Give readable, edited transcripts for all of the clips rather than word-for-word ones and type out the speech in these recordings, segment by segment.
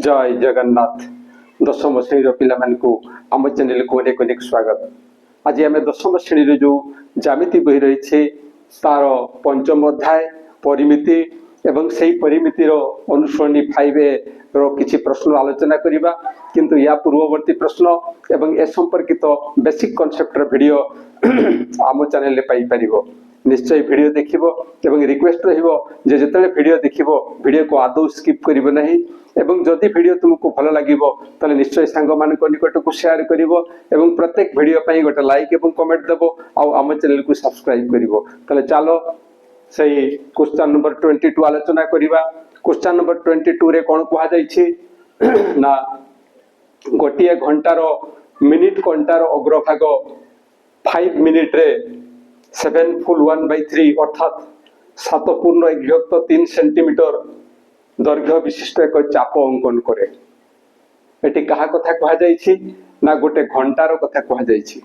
जय जगन्नाथ दशम श्रेणी पिला आम चैनल को अनेक अनेक स्वागत। आज आम दशम श्रेणी जो ज्यामिति बही रही तार पंचम अध्याय परिमिति एवं से परिमितिर अनुसरणी 5 रो किछि प्रश्न आलोचना करिबा। किंतु या पूर्ववर्ती प्रश्न एवं ए संपर्कित बेसिक कॉन्सेप्ट वीडियो आम चैनल पाई परिबो। निश्चय वीडियो देखिबो एवं रिक्वेस्ट रहिबो जे जतले वीडियो देखिबो वीडियो को आदौ स्किप करिबो नहीं एवं जदि वीडियो तुमको भल लागिबो तले निश्चय सांग मान को निकट को शेयर करिवो एवं प्रत्येक वीडियो पई गोटे लाइक एवं कमेंट देबो आ आम चैनल को सब्सक्राइब करिवो। तले चलो सही क्वेश्चन नंबर 22 आलोचना करिबा। क्वेश्चन नंबर 22 रे कोन कहा जाय छी ना गोटिए घंटार मिनिट घंटार अग्रभाग 5 मिनिट रे 7 फुल 1/3 अर्थात 7 पूर्ण 1/3 सेंटीमीटर दैर्घ्य विशिष्ट एक चाप अंकन करे। एटी कहा कथा कहा जाय छी ना गोटे घंटार कथा कहा जाय छी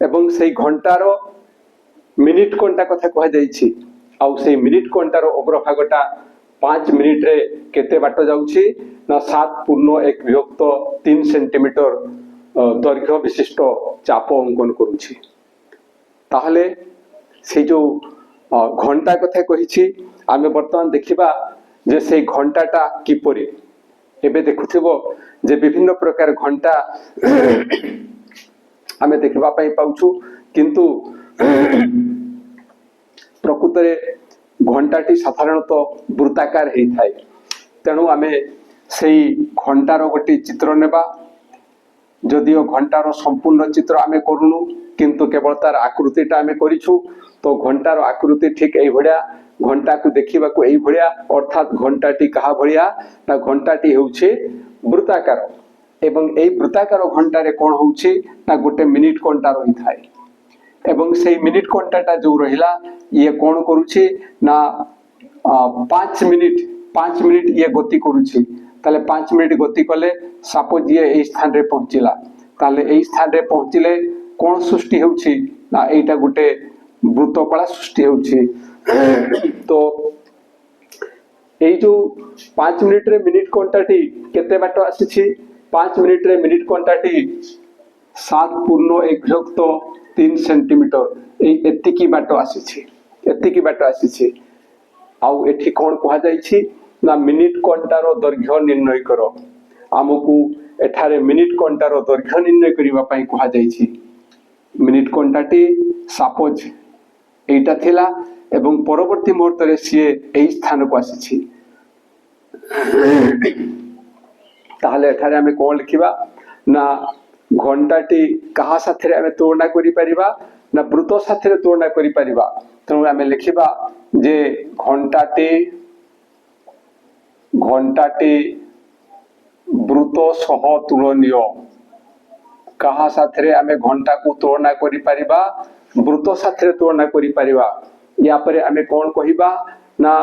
एवं सेही घंटार मिनिट घंटा कथा कहा जाय छी आउ सेही मिनिट घंटार अग्रभागटा 5 मिनिट रे केते बाट जाउछि ना 7 पूर्ण 1/3 सेंटीमीटर दैर्घ्य विशिष्ट चाप अंकन करूछि। ताहले से जो घंटा कथा कही आम बर्तमान देखा जे से घंटाटा किपरि एबे देखुथिबो जे विभिन्न प्रकार घंटा आम देखा पाउछु किंतु प्रकृत रे घंटाटी साधारणतः वृत्ताकार होई थाए। तेणु आम से घंटार गोटे चित्र नेबा जदिओ घंटार संपूर्ण चित्र आम करूनु किंतु केवल तार आकृतिटा आम करिछु तो घंटार आकृति ठीक एई भड़िया घंटा को देखा यही भड़िया अर्थात घंटाटी कहा भड़िया ना घंटाटी होउछे वृत्ताकार एवं एई वृत्ताकार घंटारे कोन होउछे ना गोटे मिनिट घंटा रही थाए एवं सेई मिनिट घंटाटा जो रहिला ये कोन करूछे ना 5 मिनिट ये गति करूछे। ताले 5 मिनिट गति कले सपोज ये एई स्थान रे पहुंचिला ताले एई स्थान रे पहुंचिले कोन सृष्टि होउछी ना एटा गोटे वृत्तकला सृष्टि होउछी। तो ये जो 5 मिनिट रे मिनिट घंटाटी केते बाट आसीछि 5 मिनिट रे मिनिट घंटाटी 7 पूर्ण 1/3 सेंटीमीटर एतिकी बाट आसीछि आउ एठी कोन कहा जायछि ना मिनिट घंटार दैर्घ्य निर्णय करो। आमको एठारे मिनिट घंटार दैर्घ्य निर्णय करिबा पई कहा जायछि। मिनिट घंटाटी सपोज एटा थिला एवं परवर्ती मुहूर्त रे सीए एई स्थान को आसीछि। ताहले एठारे हमें कोन लिखिबा ना घंटाटी कहा साथे हमें तुलना करि परिबा ना वृत्त साथे तुलना करि परिबा। तेणु हमें लिखिबा जे घंटाटी वृत्त सह तुलनीय कहा साथे हमें घंटा को तुलना करि परिबा वृत्त साथे तुलना करि परिबा। या परे आमे कोन कहिबा ना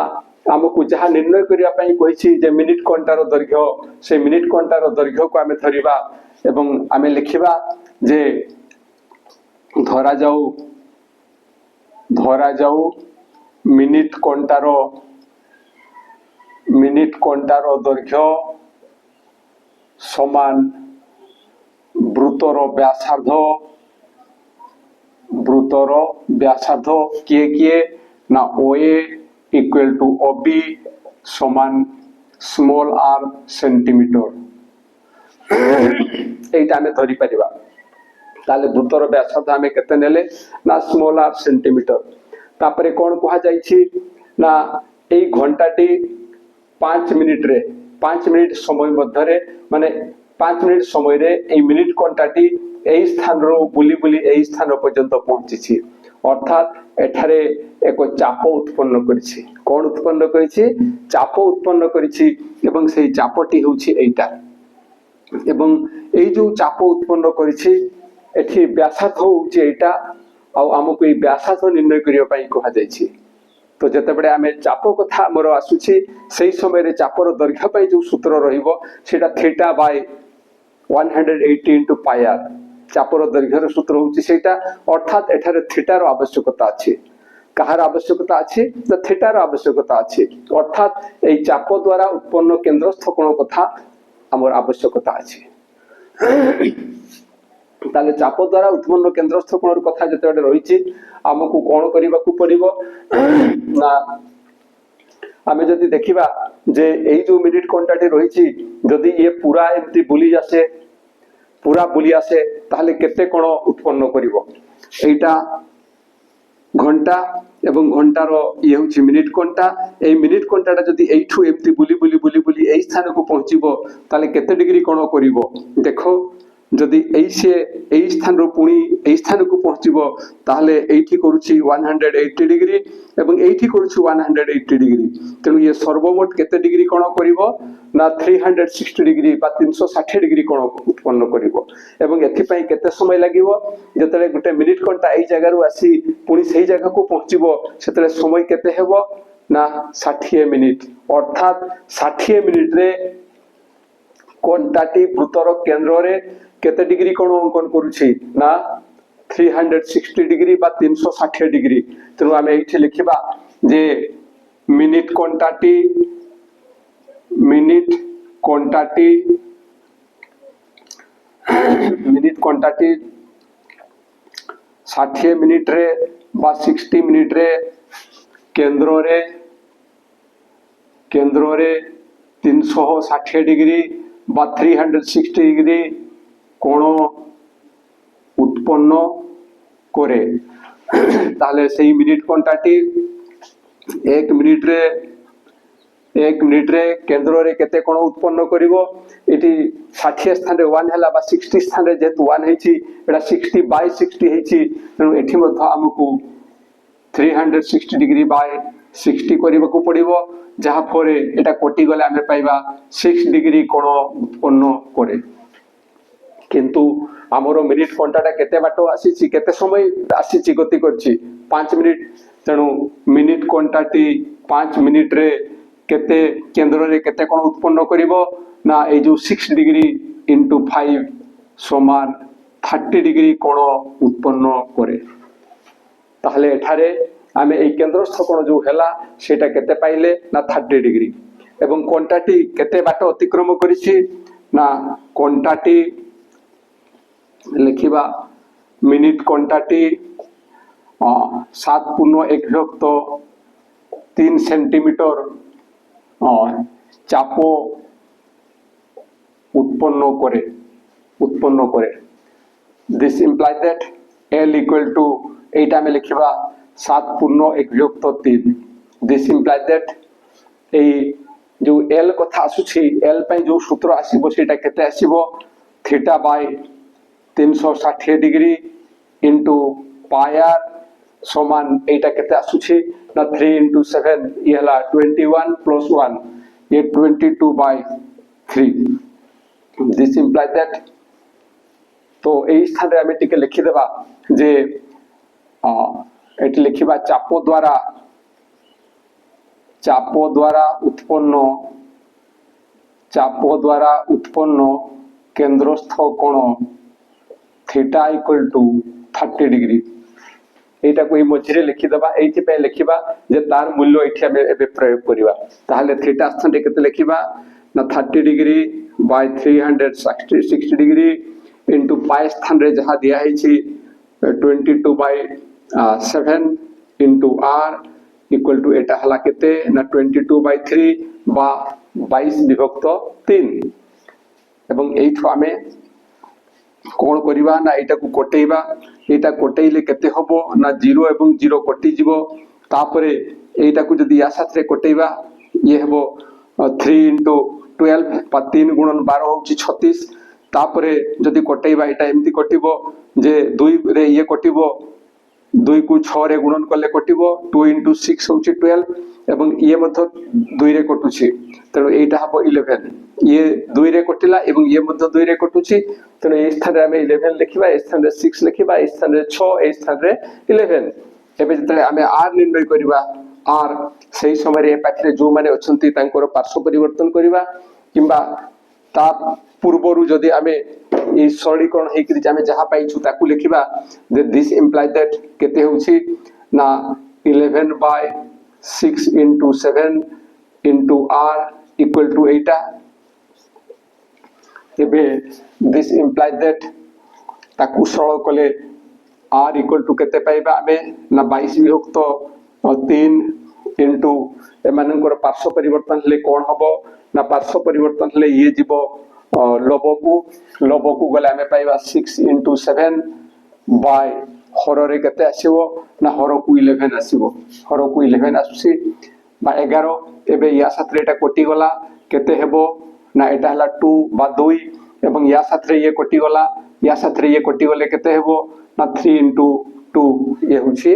हमकु जहा निर्णय करिया पई कहिछि जे मिनिट घंटार दैर्घ्य से मिनिट घंटार दैर्घ्य को आमे धरिबा एवं आमे लिखिबा जे धरा जाऊ मिनिट घंटार दैर्घ्य समान वृत्तर व्यासार्ध किए किए ना ओए इक्वल टू ओबी समान स्मॉल आर सेंटीमीटर एटा हमें धरी परिबा। ताले वृत्तर व्यासार्ध हमें केते नेले ना स्मॉल आर सेंटीमीटर। तापरे कोन कहा जायछि ना एई घंटाटी 5 मिनिट समय मध्य रे माने 5 मिनिट समय रे एई मिनिट घंटाटी एई स्थान रो बुली बुली एई स्थान पर्यंत पहुंची अर्थात एठारे एक चाप उत्पन्न करिछि। कोन उत्पन्न करिछि चाप उत्पन्न करिछि एवं सेही चापटी होछि एटा एवं एई जो चाप उत्पन्न करिछि एठी व्यासार्ध होछि एटा आ हमकु एई व्यासार्ध निर्णय करिया पई कहा जायछि। तो जतेबेले आमे चाप कथा मोर आसुछि सेही समय रे चापर दैर्घ्य पई जो सूत्र रहिबो सेटा theta by 180 into pi r चापर दैर्घ्यर सूत्र होछि सेटा अर्थात एठारे थीटार आवश्यकता अछि। कहार आवश्यकता अछि ना थीटार आवश्यकता अछि अर्थात एई चाप द्वारा उत्पन्न केंद्रस्थ कोण कथा आमर आवश्यकता अछि ताले चाप द्वारा उत्पन्न केंद्रस्थ कोणर कथा जते रही आमको कौन करने को पड़ो ना आमे जदि देखिबा जे एई जो मिनिट कोनटाटी रही जदि ये पूरा एमती बुली आसे ताहले केते कोण उत्पन्न करिवो एटा घंटा एवं घंटार ये हूँ मिनिट कंटा ए मिनिट कंटाटा जदि एठू एमती बुली बुली बुली बुली एई स्थान को पहुँचबो ताले केते डिग्री कोण करिवो देखो जदि एई स्थान रो पुणी एई स्थान को पहुँचबो ताहले एठी करूछि 180 डिग्री एवं एठी करूछि 180 डिग्री तेणु ये सर्वमोट केते डिग्री कोण करिवो ना 360 डिग्री बा 360 डिग्री कोण उत्पन्न करिवो एवं एथि पई केते समय लागिवो जतले गुटे मिनिट घंटा एई जगह रु आसी पुणी सेही जगह को पहुँचबो सेतले समय केते हेबो ना 60 मिनिट अर्थात 60 मिनिट रे कोनटाटी वृत्तर केंद्र रे केते डिग्री कोण अंकन करूछि ना 360 डिग्री बा 360 डिग्री तेणु आमे एठी लिखिबा जे मिनिट कोनटाटी 60 मिनिट रे बा 60 मिनिट रे केंद्र रे 360 डिग्री बा 360 डिग्री कोण उत्पन्न करे ताले सेही मिनिट कोनटाटी एक मिनिट रे केंद्र रे केते कोण उत्पन्न करिवो एटी 60 स्थान रे 1 हैला बा 60 स्थान रे जेतु 1 हेछि एटा 60 बाय 60 हेछि तेनु एठी मध्ये हमकु 360 डिग्री बाय 60 करिवो को पड़िवो जहा फरे एटा कोटि गले आमे पाइबा 6 डिग्री कोण उत्पन्न करे किंतु आमरो मिनिट घंटाटा केते बाटो आसीछि केते समय आसीछि गति करछि 5 मिनिट तेणु मिनिट घंटाटी 5 मिनिट रे केते केंद्र रे केते कोण उत्पन्न करिवो ना ए जो 6 डिग्री इंटू 5 समान 30 डिग्री कोण उत्पन्न करे ताहले एठारे आमे ए केंद्रस्थ कोण जो हैला सेटा केते पाइले ना 30 डिग्री एवं कोनटाटी केते बाटो अतिक्रम करिछि ना कोनटाटी लिखिबा मिनिट कोनटाटी 7.1 सेंटीमीटर चाप उत्पन्न करे this imply that L equal to एटा में लिखिबा 7.1 दिस इम्प्लाई दैट ए जो L कथा आसुछि L पई जो सूत्र आसीबो सेटा केते आसीबो थीटा बाय 360 डिग्री इंटू पायर समान एटा केते आसुछि ना 3 इंटू 7 ये हला 21 प्लस 1 ये 22 बाय 3 दिस इम्प्लाई दैट तो ए स्थान रे हमें टिके लिखि देबा जे एटी लिखिबा चाप द्वारा उत्पन्न केंद्रस्थ कोण थीटा इक्वल टू 30 डिग्री एटा को मझिरे लिखि देबा एथि पे लिखिबा जे तार मूल्य एथि हमें एबे प्रयोग करिबा ताहले थीटा स्थान रे केते लिखिबा ना 30 degree by 360 degree into pi स्थान रे जहा दिया हेछि 22 by 7 into r equal to एटा हला केते ना 22 बाय 3 बा 22 विभक्त 3 एवं एठो हमें कोन करिबा ना एटा को कोटेइबा एटा कोटेइले केते हबो ना 0 एवं 0 कोटि जिवो तापरे एटा को जदी या साथ रे कोटेइबा ये हबो 3 into 12 पा 3 गुणन 12 होछि 36 तापरे जदी कोटेइबा एटा एम्ति कोटिबो जे 2 रे ये कोटिबो 2 को 6 रे गुणन करले कोटिबो 2 into 6 होछि 12 एवं ये मध्य 2 रे कोटुछि तेणु एटा हबो 11 ये 2 रे कोटिला एवं ये मध्य 2 रे कोटुछि तेणु ए स्थान रे हमें 11 लिखिबा ए स्थान रे 6 लिखिबा ए स्थान रे 6 ए स्थान रे 11 एबे जतले हमें r निर्णय करिबा r सही समय रे पाखरे जो माने अछंती तांकर पार्श्व परिवर्तन करिबा किंबा ता पूर्वरु जदी हमें ए सरलीकरण हे कि हमें जहा पाइछु ताकू लिखिबा दिस इम्प्लाई दैट केते होछि ना 11 bye 6 into 7 into r equal to 8 एबे दिस इम्प्लाइज दैट ताकू सरल कले r इक्वल टू केते पाइबा आमे ना 22 विभक्त 3 इनटू एमानकर पार्श्व परिवर्तन ले कोन हबो ना पार्श्व परिवर्तन ले ये जीवो लबकू गले आमे पाइबा 6 इनटू 7 बाय हर रे केते आसीबो ना हर को 11 आसीबो हर को 11 आसी बा 11 एबे या साथरे एटा कोटी गला केते हेबो ना एटा हला 2 बा 2 एवं या साथरे ये कोटी गला या साथरे ये कोटी गले केते हेबो ना 3 इनटू 2 ये होची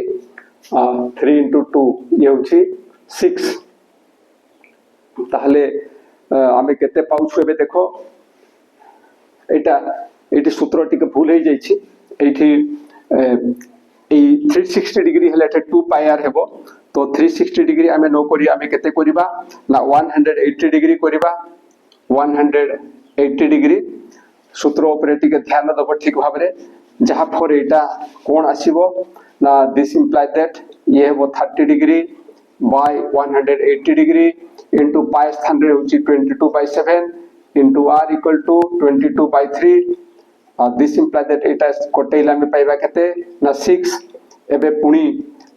3 इनटू 2 ये होची 6 ताहले आमे केते पाउछु एबे देखो एटा एटी सूत्र टिके भूल हे जाईछि एठी 360 डिग्री हेले 2 पाई आर हेबो तो 360 डिग्री आमे नो करी आमे केते करिबा ना 180 डिग्री करिबा 180 डिग्री सूत्र ऊपर टिके ध्यान दबो ठीक भाबरे जहा फर एटा कोन आसीबो ना दिस इम्प्लाइ दैट ये हेबो 30 degree by 180 degree into pi स्थान रे होची 22/7 into r equal to 22/3 this imply that एटा कोटेला में पाइबा केते ना 6 एबे पुनी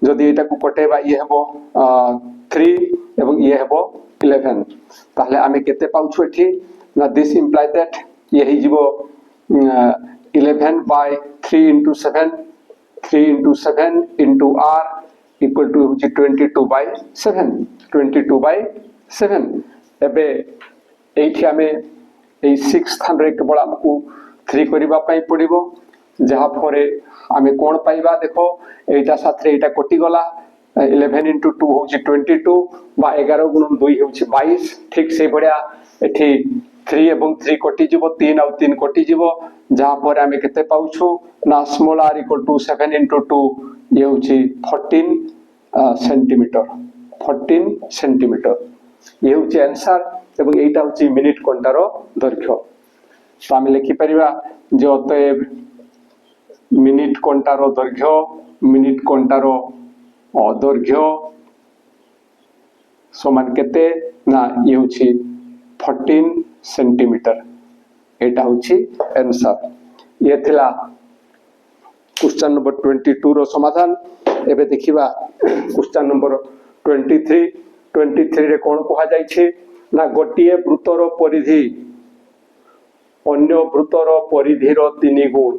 जदि एटा को कोटेबा ये हेबो 3 एवं ये हेबो 11 ताहले आमे केते पाउछु एठी ना दिस इम्प्लाइ दैट ये ही जीवो 11 by 3 into 7 3 into 7 into r equal to होची 22/7 22/7 एबे एठी आमे ए 6 स्थान रे केवल हमकु 3 करिबा पई पड़िबो जहा फरे आमे कोन पाइबा देखो एटा साथरे एटा कोटी गला 11 इनटू 2 होची 22 बा 11 गुणन 2 होची 22 ठीक से बढिया एठी 3 एवं 3 कोटी जीवो 3 और 3 कोटी जीवो जहा पर आमे केते पाउछु ना small r equal to 7 into 2 ये होची 14 सेंटीमीटर 14 सेंटीमीटर ये होची आंसर एवं एटा होची मिनिट घंटार दैर्घ्य तो आमे लिखि परिबा जे अतएव मिनिट घंटार दैर्घ्य मिनिट घंटार दैर्घ्य समान केते ना ये होची 14 सेंटीमीटर एटा होची आंसर ये थिला क्वेश्चन नंबर 22 रो समाधान एबे देखिबा क्वेश्चन नंबर 23 रे कोन कहा जाय छै ना गोटिए वृत्तर परिधि अन्य वृत्तर परिधिर 3 गुण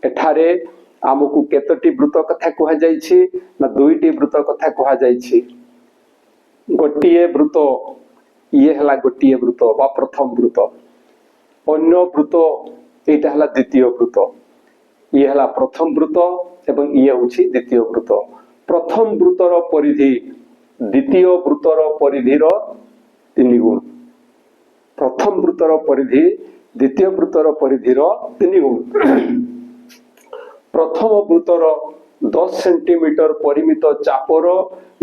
एठारे आमको केतोटी वृत्त कथा कहा जाय छै ना दुईटी वृत्त कथा कहा जाय छै गोटिए वृत्त ये हला गोटिए वृत्त बा प्रथम वृत्त अन्य वृत्त एटा हला द्वितीय वृत्त ये हला प्रथम वृत्त एवं ये होछि द्वितीय वृत्त प्रथम वृत्तर परिधि द्वितीय वृत्तर परिधिर 3 गुण प्रथम वृत्तर परिधि द्वितीय वृत्तर परिधिर 3 गुण प्रथम वृत्तर 10 सेंटीमीटर परिमित चापर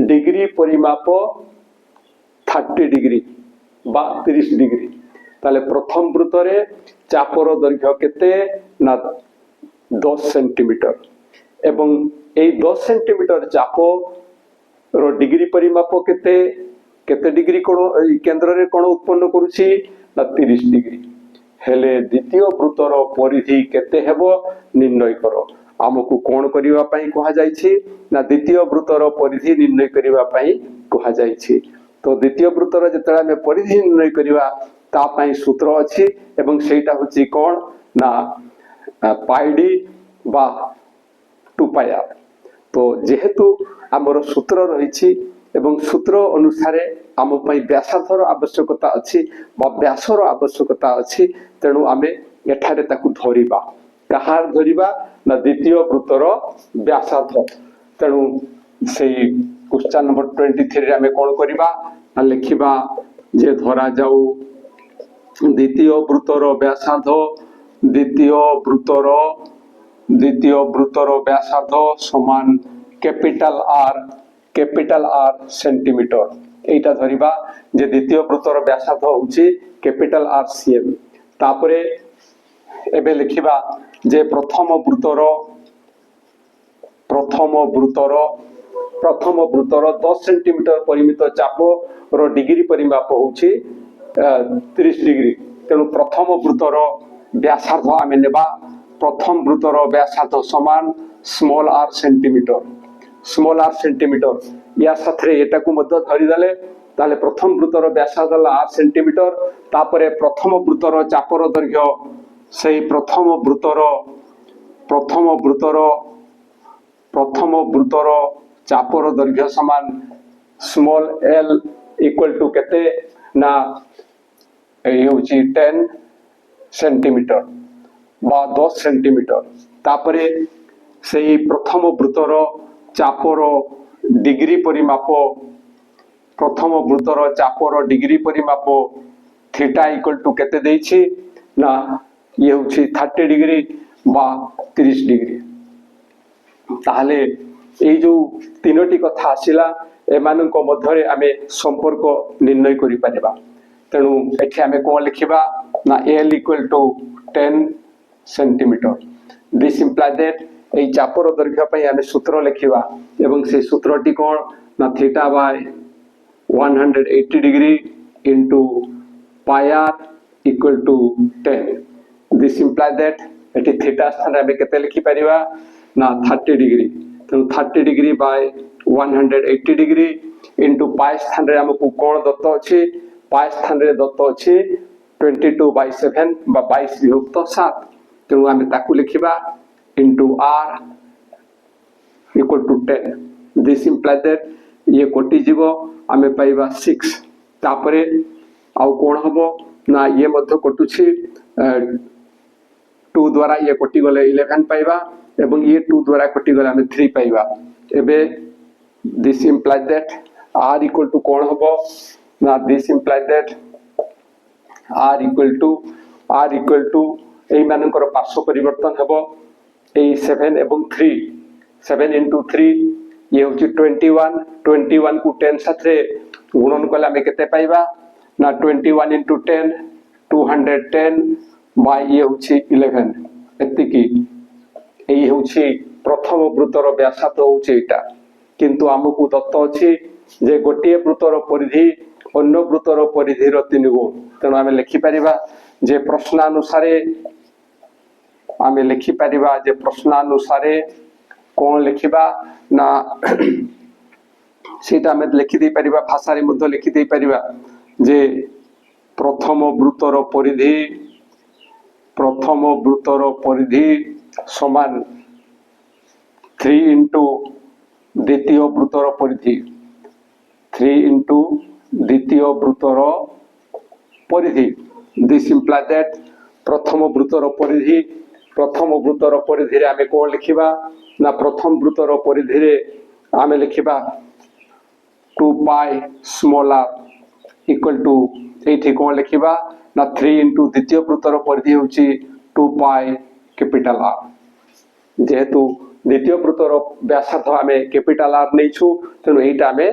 डिग्री परिमाप 30 डिग्री बा 30 डिग्री ताले प्रथम वृत्तरे चापर दैर्घ्य केते ना 10 सेंटीमीटर एवं ए 10 सेंटीमीटर चाप रो डिग्री परिमाप केते केते डिग्री कोण केंद्र रे कोण उत्पन्न करूची ना 30 डिग्री हेले द्वितीय वृत्तर परिधि केते हेबो निर्णय करो आमको कोन करिवा पई कहा जाय छी ना द्वितीय वृत्तर परिधि निर्णय करिवा पई कहा जाय छी तो द्वितीय वृत्तर जेतरा में परिधि निर्णय करिवा ता पई सूत्र अछि एवं सेटा होची कोन ना पाई डी बा 2 पाई आर तो जेहेतु आमर सूत्र रही एवं सूत्र अनुसार आम व्यासार्धर आवश्यकता अच्छी व्यासर आवश्यकता अच्छी तेणु आमे एठारे ताकू धरिबा कहार धरिबा ना द्वितीय वृत्तर व्यासार्ध तेणु से क्वेश्चन नंबर 23 रे आमे कोन करिबा ना लिखिबा जे धरा जाऊ द्वितीय वृत्तर व्यासार्ध द्वितीय वृत्तर व्यासार्ध समान कैपिटल आर सेंटीमीटर एटा धरिबा जे द्वितीय वृत्तर व्यासार्ध होची कैपिटल आर सीएम तापरे एबे लिखिबा जे प्रथम वृत्तर 10 सेंटीमीटर परिमित चाप रो डिग्री परिमाप होची 30 डिग्री तेणु प्रथम वृत्तर व्यासार्ध आम नेबा प्रथम वृत्तर व्यासार्ध समान small R centimetre small R centimetre या साथे एटा को मध्य धरिदेले ताले प्रथम वृत्तर व्यासार्ध आर सेंटीमीटर तापरे प्रथम वृत्तर चापर दैर्घ्य से प्रथम वृत्तर चापर दैर्घ्य समान स्मॉल एल इक्वल टू केते ना ये होची 10 सेंटीमीटर बा 10 सेंटीमीटर तापरे से प्रथम वृत्तर चापर डिग्री परिमाप प्रथम वृत्तर चापर डिग्री परिमाप थीटा इक्वल टू केते देछि ना ये होची 30 डिग्री बा 30 डिग्री ताहले ए जो तीनोटी कथा आसिला एमानक मध्यरे आमे संपर्क निर्णय करि परिबा तेणु एठी आमे कोन लिखिबा ना l equal to 10 centimetre this imply that ए चापर दैर्घ्य पई आमे सूत्र लिखिबा एवं से सूत्रटी कोन ना theta by 180 degree into pi r equal to 10 this imply that एठी थीटा स्थान आमे केते लिखि परिबा ना 30 डिग्री तो 30 degree by 180 degree into pi स्थान रे हमको कोण दत्त अछि पाई स्थान रे दत्त अछि 22/7 बा 22 विभक्त 7 तेणु आमे ताकू लिखिबा into r equal to 10 this imply that ये कोटि जीव आमे पाइबा 6 तापरे आउ कोण हबो ना ये मध्य कोटुछि 2 द्वारा ये कोटि गले 11 पाइबा एवं ये 2 द्वारा कोटि गले आमे 3 पाइबा एबे this imply that r equal to कोण हबो ना this imply that r equal to एई मानकर पार्श्व परिवर्तन हबो एई 7 एवं 3 7 into 3 ये होची 21 को 10 साथे गुणन कले आमे केते पाइबा ना 21 into 10 210 बाय ये होची 11 एतिकी एई होची प्रथम वृत्तर व्यासार्ध होची एटा किंतु हमकु दत्त अछि जे गोटिए वृत्तर परिधि अन्य वृत्तर परिधिर 3 गुण तेणु आमे लिखि परिबा जे प्रश्नानुसारे आमे लिखि परिबा जे प्रश्नानुसारे कोन लिखिबा ना सेटा आमे लिखि दे परिबा भाषा रे मध्ये लिखि दे परिबा जे प्रथम वृत्तर परिधि समान 3 into द्वितीय वृत्तर परिधि 3 into द्वितीय वृत्तर परिधि दिस इंप्लाय दैट प्रथम वृत्तर परिधि रे आमे कोन लिखिबा ना प्रथम वृत्तर परिधि रे आमे लिखिबा 2 pi small r equal to एठी कोन लिखिबा ना 3 into द्वितीय वृत्तर परिधि होची 2 पाई कैपिटल R जेहेतु द्वितीय वृत्तर व्यासार्ध आमे कैपिटल R नैछु तेनु एटा आमे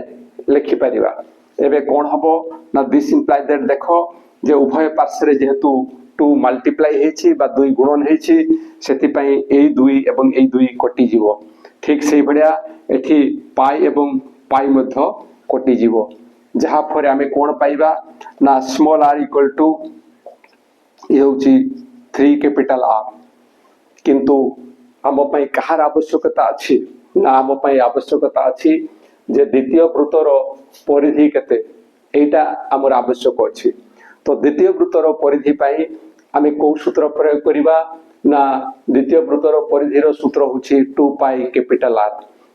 लिखि परिबा एबे कोन हबो ना दिस इंप्लाय दैट देखो जे उभय पार्श्व रे जेहेतु 2 मल्टीप्लाई हेछि बा 2 गुणन हेछि सेति पई एई 2 एवं एई 2 कटि जीवो ठीक सेही भडिया एठी पाई एवं पाई मध्य कटि जीवो जहा फरे आमे कोन पाइबा ना स्मॉल r इक्वल टू ये होची 3 कैपिटल R किंतु हम पई कहार आवश्यकता अछि ना हम पई आवश्यकता अछि जे द्वितीय वृत्तर परिधि केते एटा हमर आवश्यक अछि तो द्वितीय वृत्तर परिधि पई आमे को सूत्र प्रयोग करिबा ना द्वितीय वृत्तर परिधिर सूत्र होची 2 पाई कैपिटल R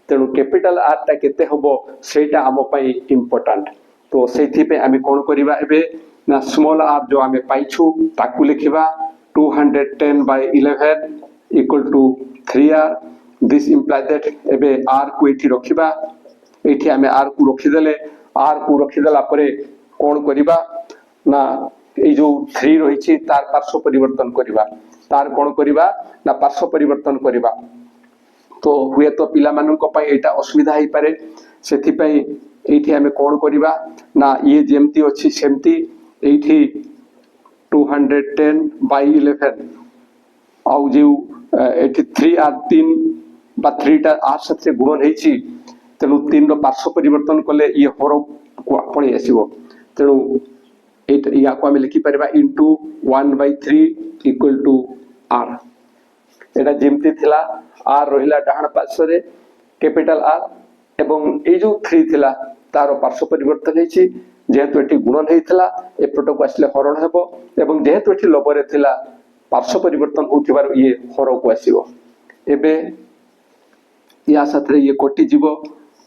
तेणु कैपिटल R ता केते हबो सेटा हम पई इंपोर्टेंट तो सेथि पे आमे कोन करिबा एबे ना स्मॉल r जो आमे पाइछु ताकू लिखिबा 210/11 equal to 3r this imply that एबे r को एठी रखिबा एठी आमे r को रखि देले r को रखि देला परे कोन करिबा ना ए जो 3 रहिछि तार पार्श्व परिवर्तन करिबा तार कोन करिबा ना पार्श्व परिवर्तन करिबा तो हुए तो पिला मानन को पई एटा असुविधा हे पारे सेथि पई एठी आमे कोन करिबा ना ये जेमती अछि सेमती एठी 210/11 आउ जे एठी 3r 3 बा 3 टा r साथे गुणन हेछि तेनु 3 रो पार्श्व परिवर्तन कले ये हर को पळि आसीबो तेनु या को आम लिखिपर इंटू 1/3 इक्वल टू आर। एटा जेमती थिला आर रहिला डाहाण पार्श्व कैपिटल आर एवं ए जो 3 थिला तार पार्श्व परिवर्तन होईछि जेहेतु एटी गुणन हेइथिला एपट को आसले हरण हेबो एवं जेहेतु एटी लबरे थिला पार्श्व परिवर्तन होथिबार ये हर को आसीबो। एबे या साथरे ये कोटि जीवो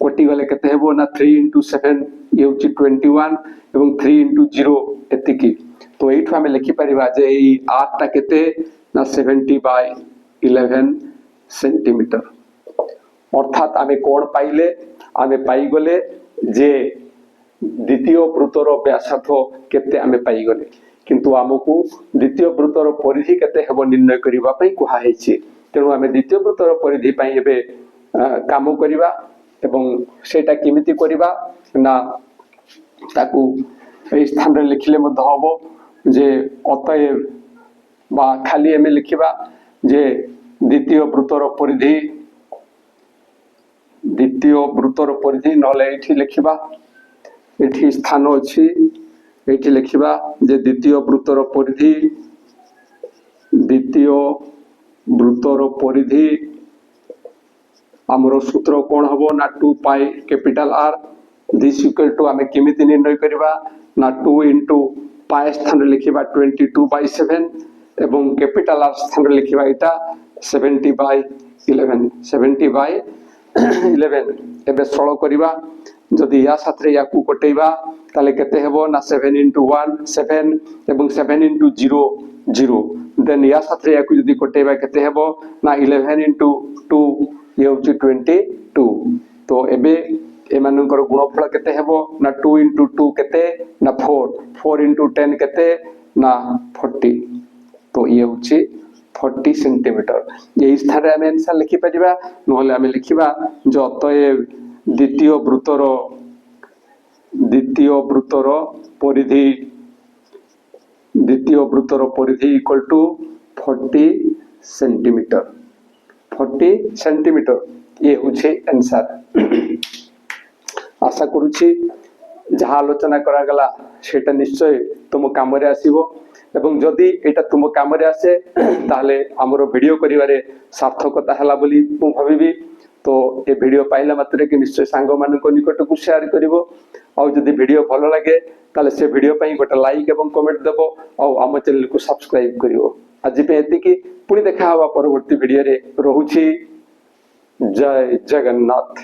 कोटि गले केते हेबो ना 3 into 7 ये होछि 21 एवं 3 into 0 एतिकी। तो एठु हमें लिखि परिबा जे ई r ता केते ना 70/11 सेंटीमीटर। अर्थात आमे कोण पाइले आमे पाई गले जे द्वितीय वृत्तर व्यासार्ध केते आमे पाई गले किंतु हमकु द्वितीय वृत्तर परिधि केते हेबो निर्णय करिबा पई कुहा हेछि। तेणु आमे द्वितीय वृत्तर परिधि पई एबे काम करिबा एवं सेटा केमिति करिबा ना ताकू ए स्थान रे लिखिले मध हबो जे अतएव बा खाली एमे लिखिबा जे द्वितीय वृत्तर परिधि नले एठी लिखिबा एठी स्थान अछि एठी लिखिबा जे द्वितीय वृत्तर परिधि हमरो सूत्र कोन हबो ना 2 pi capital R this equal to आमे केमिति निर्णय करबा ना 2 into पाई स्थान रे लिखिबा 22/7 एवं कैपिटल आर स्थान रे लिखिबा एटा 70/11 70/11 एबे सळ करबा जदि या साथरे याकू कटेबा ताले केते हेबो ना 7 into 1 7 एवं 7 into 0 0 देन या साथरे याकू जदि कटेबा केते हेबो ना 11 into 2 ये होची 22। तो एबे एमानकर गुणफल केते हेबो ना 2 into 2 केते ना 4 into 10 केते ना 40। तो ये होची 40 सेंटीमीटर। ये स्थान रे हम आंसर लिखि परिबा नहले हम लिखिबा जो अतएव द्वितीय वृत्तर परिधि इक्वल टू 40 सेंटीमीटर 40 सेंटीमीटर ये होचे आंसर। आशा करूची जहाँ आलोचना करा गला सेटा निश्चय तुम काम रे आसीबो एवं जदि एटा तुम काम रे आसे ताले हमरो वीडियो करिवारे सार्थकता हला बोली मु भाबिबी। तो ए वीडियो पाइला मात्रे कि निश्चय सांग मान को निकट को शेयर करिवो और जदि वीडियो भलो लागे ताले से वीडियो पई गोटे लाइक एवं कमेंट देबो और हम चैनल को सब्सक्राइब करिवो। आज पे एति कि पुणी देखा हवा परवर्ती वीडियो रे। रहुची जय जगन्नाथ।